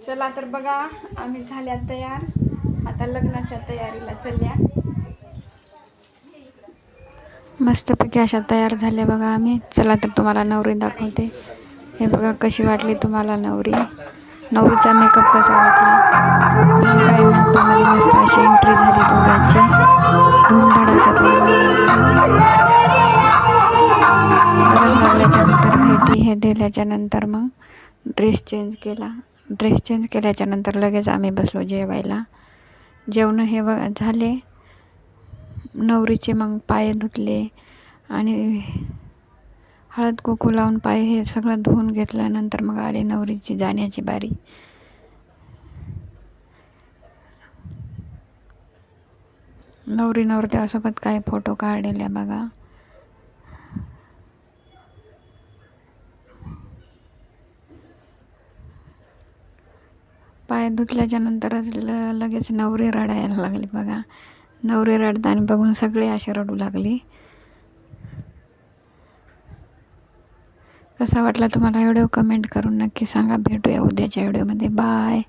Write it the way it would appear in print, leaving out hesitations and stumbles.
चला तर बघा, आम्ही झाल्या तयार. आता लग्नाच्या तयारीला चालल्या. मस्तपैकी अशा तयार झाल्या बघा आम्ही. चला तर तुम्हाला नवरी दाखवते. हे बघा कशी वाटली तुम्हाला नवरी. नवरीचा मेकअप कसा वाटला. मग काय मिनिटामध्ये मस्त अशी एंट्री झाली दोघांची. धूमधडाक्यात लग्न लागलं. लग्न लागल्याच्या नंतर भेटी हे दिल्याच्या नंतर मग ड्रेस चेंज केला. ड्रेस चेंज केल्याच्या नंतर लगेच आम्ही बसलो जेवायला. जेवण हे झाले. नवरीचे मग पाय धुतले आणि हळद कुंकू लावून पाय हे सगळं धुवून घेतल्यानंतर मग आली नवरीची जाण्याची बारी. नवरी नवरदेवासोबत काही फोटो काढलेल्या बघा. पाय धुतल्याच्या नंतरच लगेच नवरी रडायला लागली बघा. नवरी रडताना बघून सगळे असे रडू लागली. कसा वाटला तुम्हाला व्हिडिओ कमेंट करून नक्की सांगा. भेटूया उद्याच्या व्हिडिओमध्ये. बाय.